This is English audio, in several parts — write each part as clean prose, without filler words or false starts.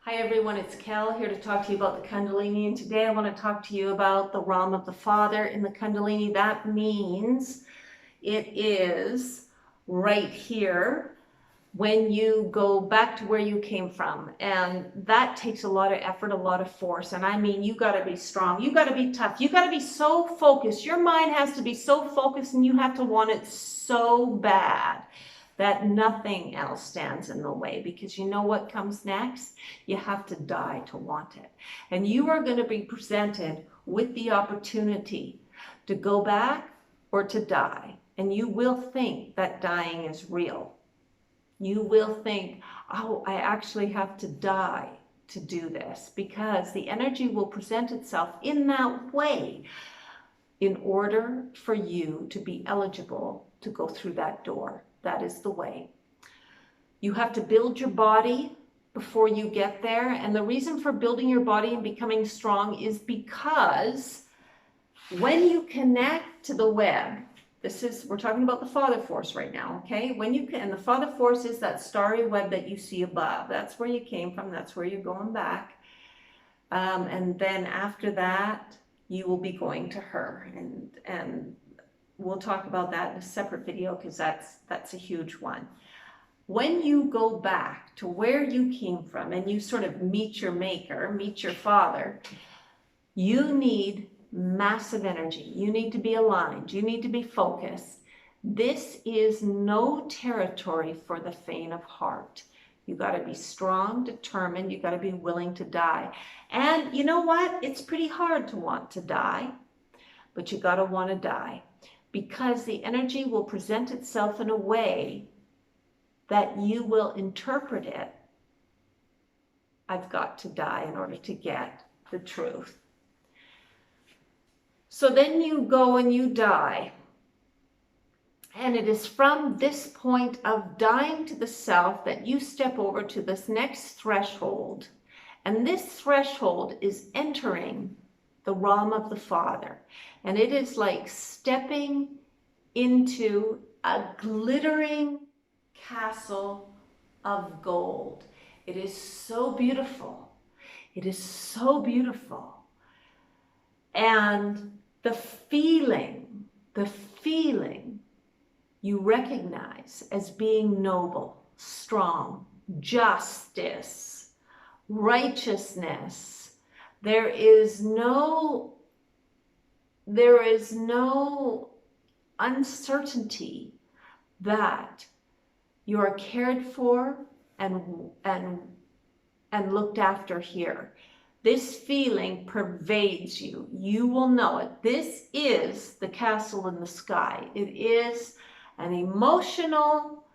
Hi everyone, it's Kel here to talk to you about the Kundalini, and today I want to talk to you about the realm of the Father in the Kundalini. That means it is right here when you go back to where you came from, and that takes a lot of effort, a lot of force. And I mean, you got to be strong, you got to be tough, you got to be so focused. Your mind has to be so focused, and you have to want it so bad that nothing else stands in the way, because you know what comes next? You have to die to want it. And you are going to be presented with the opportunity to go back or to die. And you will think that dying is real. You will think, oh, I actually have to die to do this, because the energy will present itself in that way in order for you to be eligible to go through that door. That is the way. You have to build your body before you get there. And the reason for building your body and becoming strong is because when you connect to the web, we're talking about the Father Force right now, okay? And the Father Force is that starry web that you see above. That's where you came from. That's where you're going back. And then after that, you will be going to her. And we'll talk about that in a separate video, because that's a huge one. When you go back to where you came from and you sort of meet your maker, meet your Father, you need massive energy. You need to be aligned. You need to be focused. This is no territory for the faint of heart. You got to be strong, determined. You got to be willing to die. And you know what? It's pretty hard to want to die, but you got to want to die, because the energy will present itself in a way that you will interpret it. I've got to die in order to get the truth. So then you go and you die. And it is from this point of dying to the self that you step over to this next threshold. And this threshold is entering the realm of the Father. And it is like stepping into a glittering castle of gold. It is so beautiful. It is so beautiful. And the feeling you recognize as being noble, strong, justice, righteousness. There is no uncertainty that you are cared for and looked after here. This feeling pervades you. You will know it. This is the castle in the sky. It is an emotional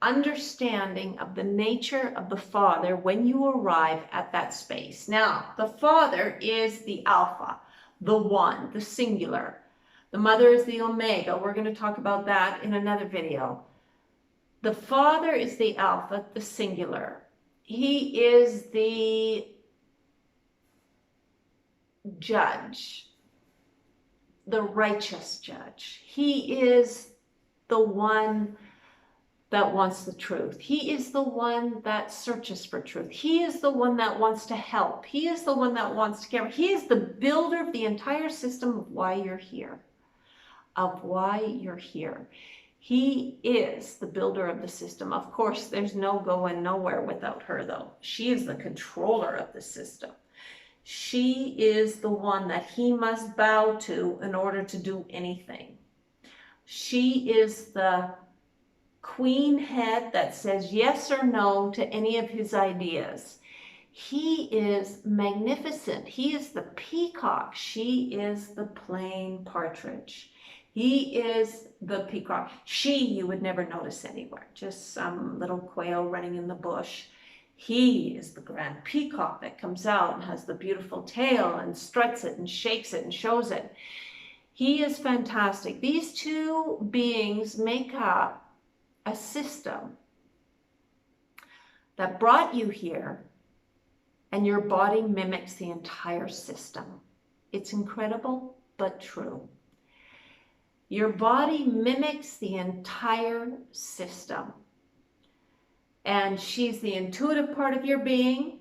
understanding of the nature of the Father when you arrive at that space. Now, the Father is the Alpha, the One, the singular. The Mother is the Omega. We're going to talk about that in another video. The Father is the Alpha, the singular. He is the judge, the righteous judge. He is the one that wants the truth. He is the one that searches for truth. He is the one that wants to help. He is the one that wants to care. He is the builder of the entire system of why you're here. He is the builder of the system. Of course, there's no going nowhere without her, though. She is the controller of the system. She is the one that he must bow to in order to do anything. She is the queen head that says yes or no to any of his ideas. He is magnificent. He is the peacock. She is the plain partridge. He is the peacock. You would never notice anywhere, just some little quail running in the bush. He is the grand peacock that comes out and has the beautiful tail and struts it and shakes it and shows it. He is fantastic. These two beings make up a system that brought you here, and your body mimics the entire system. It's incredible, but true. Your body mimics the entire system. And she's the intuitive part of your being,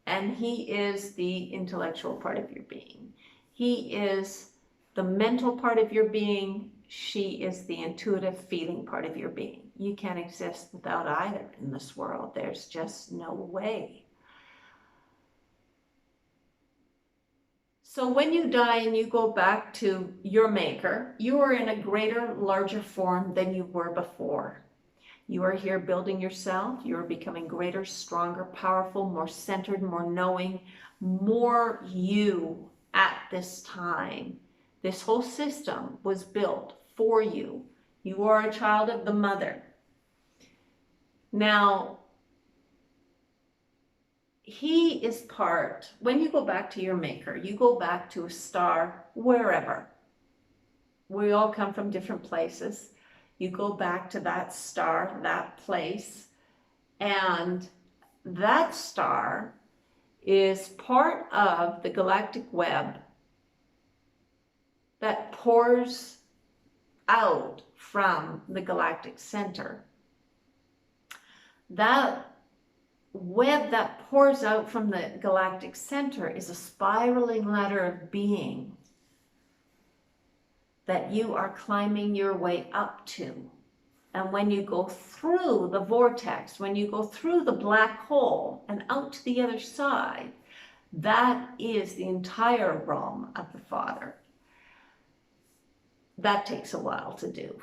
and he is the intellectual part of your being. He is the mental part of your being. She is the intuitive feeling part of your being. You can't exist without either in this world. There's just no way. So when you die and you go back to your maker, you are in a greater, larger form than you were before. You are here building yourself. You are becoming greater, stronger, powerful, more centered, more knowing, more you at this time. This whole system was built for you. You are a child of the mother. Now, he is part, when you go back to your maker, you go back to a star, wherever. We all come from different places. You go back to that star, that place, and that star is part of the galactic web that pours out from the galactic center. That web that pours out from the galactic center is a spiraling ladder of being that you are climbing your way up to. And when you go through the vortex, when you go through the black hole and out to the other side, that is the entire realm of the Father. That takes a while to do.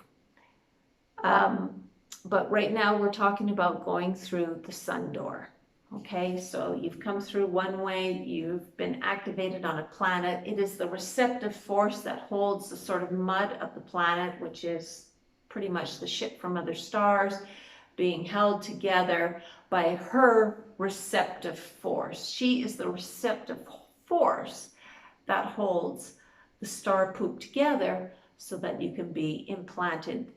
But right now we're talking about going through the sun door. Okay, so you've come through one way, you've been activated on a planet. It is the receptive force that holds the sort of mud of the planet, which is pretty much the shit from other stars, being held together by her receptive force. She is the receptive force that holds the star poop together so that you can be implanted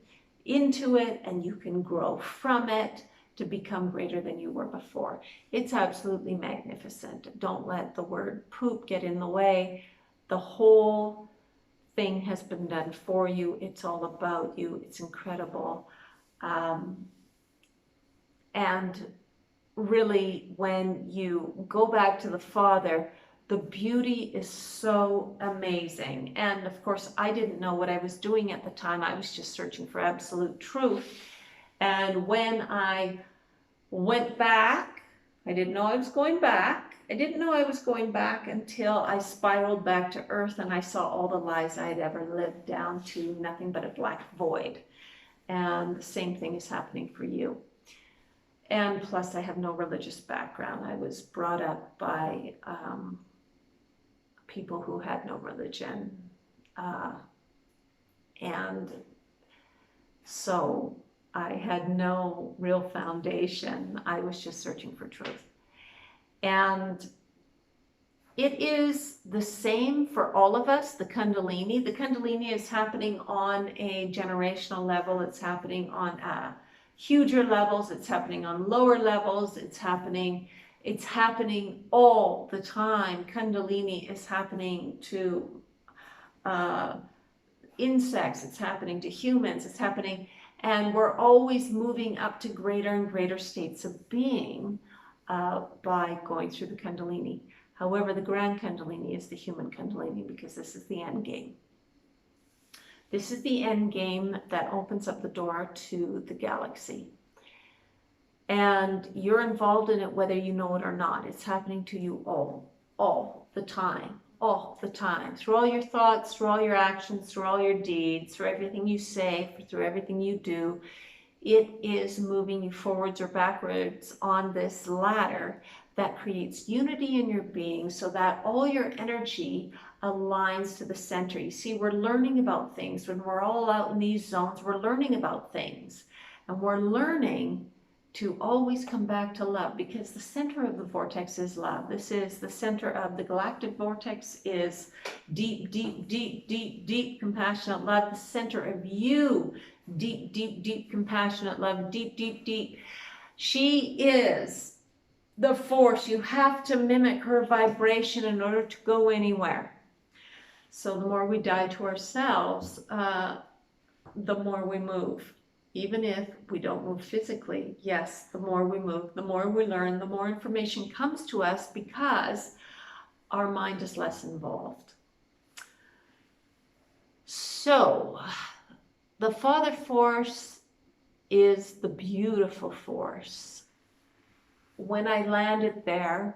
into it and you can grow from it to become greater than you were before. It's absolutely magnificent. Don't let the word poop get in the way. The whole thing has been done for you. It's all about you. It's incredible. And really, when you go back to the Father, the beauty is so amazing. And of course, I didn't know what I was doing at the time. I was just searching for absolute truth. And when I went back, I didn't know I was going back. I didn't know I was going back until I spiraled back to Earth and I saw all the lies I'd ever lived down to nothing but a black void. And the same thing is happening for you. And plus, I have no religious background. I was brought up by people who had no religion. And so I had no real foundation. I was just searching for truth. And it is the same for all of us, the Kundalini. The Kundalini is happening on a generational level. It's happening on huger levels. It's happening on lower levels. It's happening all the time. Kundalini is happening to insects. It's happening to humans. It's happening, and we're always moving up to greater and greater states of being by going through the Kundalini. However, the grand Kundalini is the human Kundalini because this is the end game. This is the end game that opens up the door to the galaxy. And you're involved in it whether you know it or not. It's happening to you all the time, through all your thoughts, through all your actions, through all your deeds, through everything you say, through everything you do. It is moving you forwards or backwards on this ladder that creates unity in your being so that all your energy aligns to the center. You see, we're learning about things. When we're all out in these zones, we're learning about things. And we're learning to always come back to love because the center of the vortex is love. This is the center of the galactic vortex is deep, deep, deep, deep, deep compassionate love. The center of you, deep, deep, deep compassionate love, deep, deep, deep. She is the force. You have to mimic her vibration in order to go anywhere. So the more we die to ourselves, the more we move. even if we don't move physically. Yes, the more we move, the more we learn, the more information comes to us because our mind is less involved. So, the Father Force is the beautiful force. When I landed there,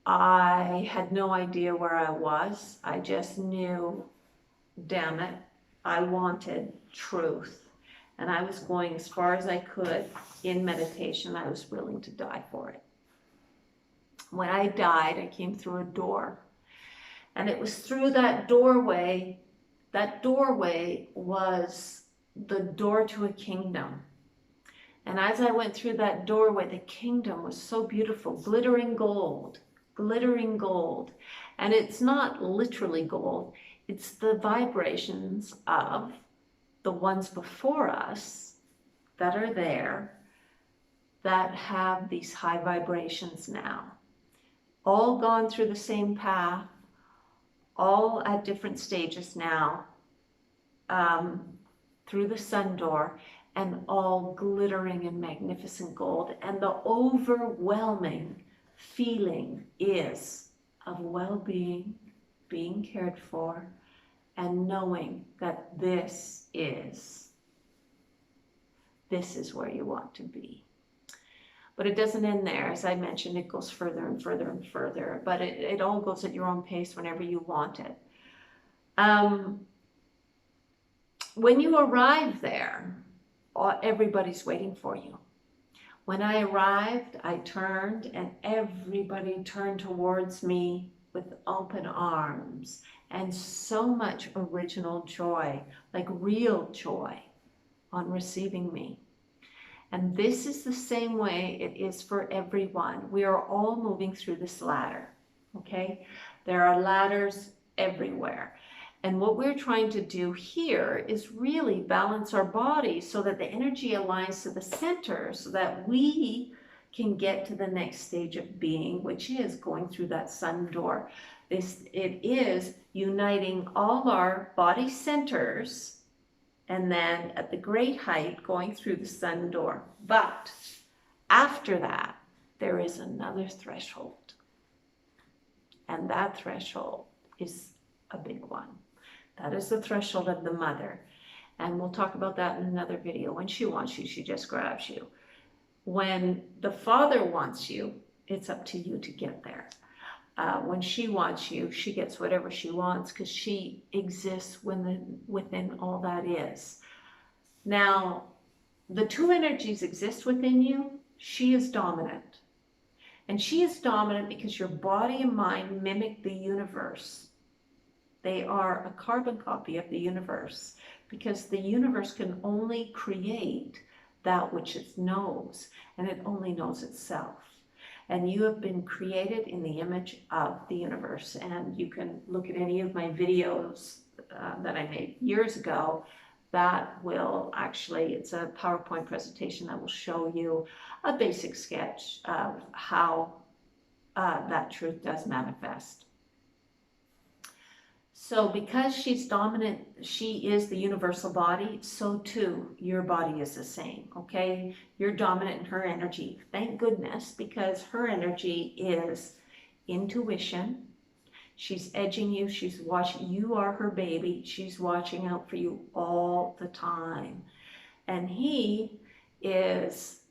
I had no idea where I was. I just knew, damn it, I wanted truth. And I was going as far as I could in meditation. I was willing to die for it. When I died, I came through a door. And it was through that doorway was the door to a kingdom. And as I went through that doorway, the kingdom was so beautiful, glittering gold, glittering gold. And it's not literally gold, it's the vibrations of the ones before us that are there that have these high vibrations now. All gone through the same path, all at different stages now, through the sun door, and all glittering in magnificent gold. And the overwhelming feeling is of well-being, being cared for, and knowing that this is where you want to be. But it doesn't end there. As I mentioned, it goes further and further and further, but it all goes at your own pace whenever you want it. When you arrive there, everybody's waiting for you. When I arrived, I turned and everybody turned towards me with open arms and so much original joy, like real joy, on receiving me. And this is the same way it is for everyone. We are all moving through this ladder, okay? There are ladders everywhere. And what we're trying to do here is really balance our body so that the energy aligns to the center so that we can get to the next stage of being, which is going through that sun door. It is uniting all our body centers and then at the great height going through the sun door. But after that, there is another threshold. And that threshold is a big one. That is the threshold of the mother. And we'll talk about that in another video. When she wants you, she just grabs you. When the Father wants you, it's up to you to get there. When she wants you, she gets whatever she wants because she exists within all that is. Now, the two energies exist within you. She is dominant. And she is dominant because your body and mind mimic the universe. They are a carbon copy of the universe because the universe can only create that which it knows, and it only knows itself. And you have been created in the image of the universe. And you can look at any of my videos that I made years ago. That will actually, it's a PowerPoint presentation that will show you a basic sketch of how that truth does manifest. So because she's dominant, she is the universal body, so too your body is the same, okay? You're dominant in her energy. Thank goodness, because her energy is intuition. She's edging you, she's watching, you are her baby, she's watching out for you all the time. And he is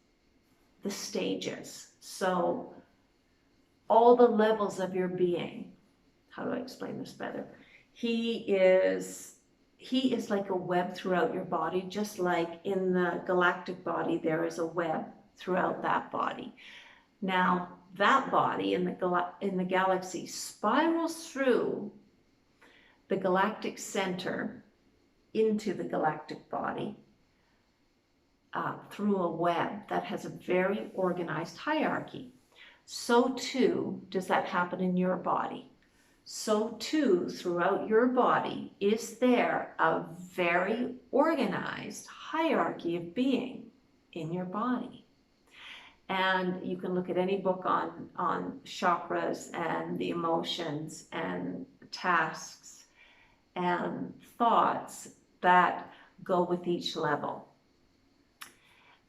the stages. So all the levels of your being, how do I explain this better? He is like a web throughout your body, just like in the galactic body, there is a web throughout that body. Now, that body in the galaxy spirals through the galactic center into the galactic body through a web that has a very organized hierarchy. So too does that happen in your body. So too, throughout your body is there a very organized hierarchy of being in your body. And you can look at any book on chakras and the emotions and tasks and thoughts that go with each level.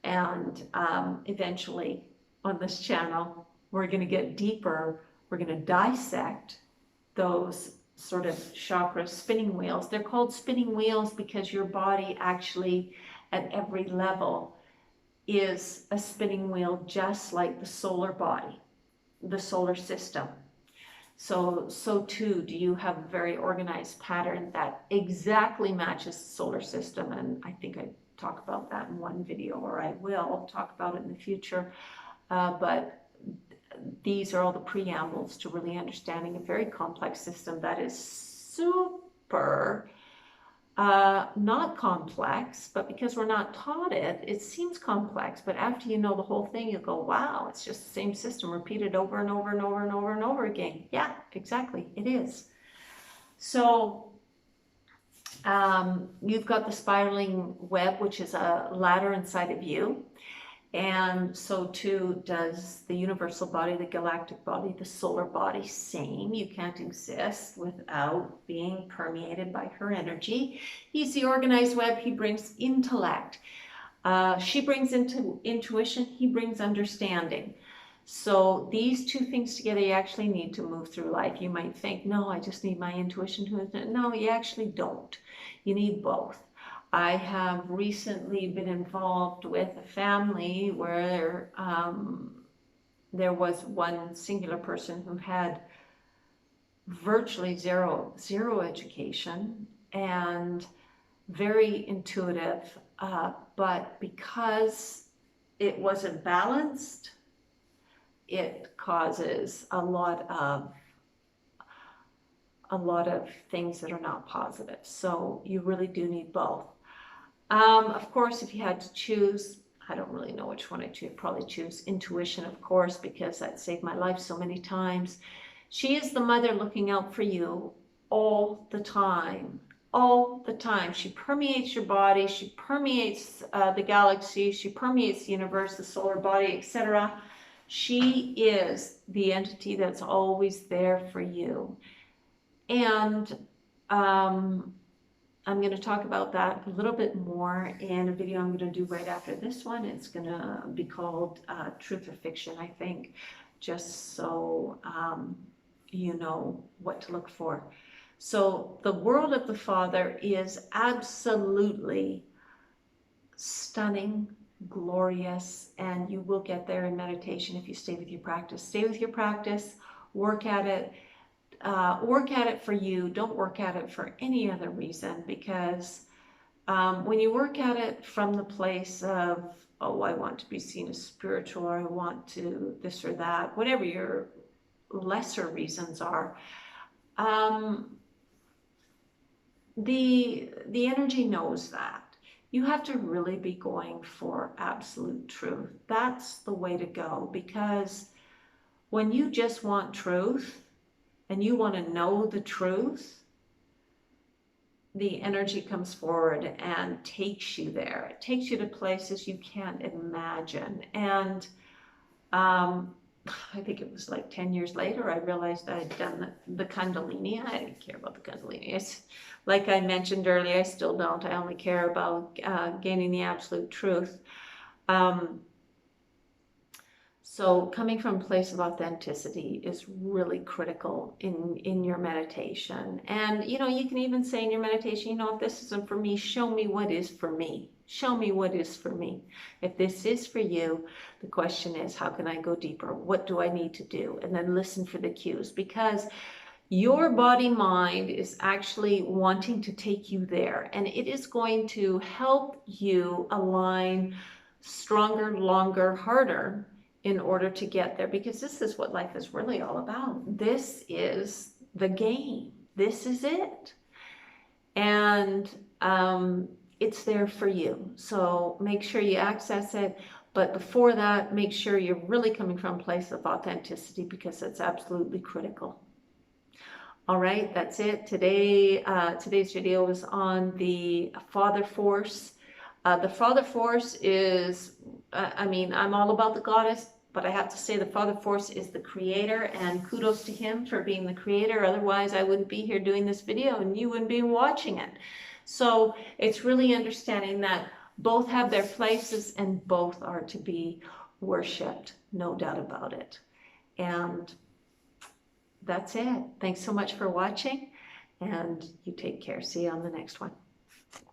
And eventually on this channel, we're going to get deeper. We're going to dissect those sort of chakra spinning wheels. They're called spinning wheels because your body actually at every level is a spinning wheel, just like the solar body, the solar system. So too, do you have a very organized pattern that exactly matches the solar system? And I think I talk about that in one video, or I will talk about it in the future. But these are all the preambles to really understanding a very complex system that is super not complex, but because we're not taught it, it seems complex. But after you know the whole thing, you go, wow, it's just the same system repeated over and over and over and over and over again. Yeah, exactly, it is. So you've got the spiraling web, which is a ladder inside of you. And so too does the universal body, the galactic body, the solar body. Same. You can't exist without being permeated by her energy. He's the organized web. He brings intellect. She brings intuition. He brings understanding. So these two things together, you actually need to move through life. You might think, no, I just need my intuition to. No, you actually don't. You need both. I have recently been involved with a family where there was one singular person who had virtually zero education and very intuitive, but because it wasn't balanced, it causes a lot of things that are not positive. So you really do need both. Of course, if you had to choose, I don't really know which one I choose. Probably choose intuition, of course, because that saved my life so many times. She is the mother looking out for you all the time. All the time. She permeates your body. She permeates the galaxy. She permeates the universe, the solar body, etc. She is the entity that's always there for you. And I'm going to talk about that a little bit more in a video I'm going to do right after this one. It's going to be called Truth or Fiction, I think, just so you know what to look for. So the world of the Father is absolutely stunning, glorious, and you will get there in meditation if you stay with your practice. Stay with your practice, work at it. Work at it for you. Don't work at it for any other reason, because when you work at it from the place of, oh, I want to be seen as spiritual, or I want to this or that, whatever your lesser reasons are, the energy knows that. You have to really be going for absolute truth. That's the way to go, because when you just want truth, and you want to know the truth, the energy comes forward and takes you there. It takes you to places you can't imagine. And I think it was like 10 years later, I realized I had done the Kundalini. I didn't care about the Kundalini. It's, like I mentioned earlier, I still don't. I only care about gaining the absolute truth. So coming from a place of authenticity is really critical in your meditation. And, you know, you can even say in your meditation, you know, if this isn't for me, show me what is for me. Show me what is for me. If this is for you, the question is, how can I go deeper? What do I need to do? And then listen for the cues, because your body mind is actually wanting to take you there, and it is going to help you align stronger, longer, harder in order to get there, because this is what life is really all about. This is the game. This is it. And it's there for you. So make sure you access it. But before that, make sure you're really coming from a place of authenticity, because it's absolutely critical. All right, that's it. Today, today's video is on the Father Force. The Father Force is, I mean, I'm all about the goddess, but I have to say the Father Force is the creator, and kudos to him for being the creator. Otherwise, I wouldn't be here doing this video and you wouldn't be watching it. So it's really understanding that Both have their places and both are to be worshipped, no doubt about it. And that's it. Thanks so much for watching, and you take care. See you on the next one.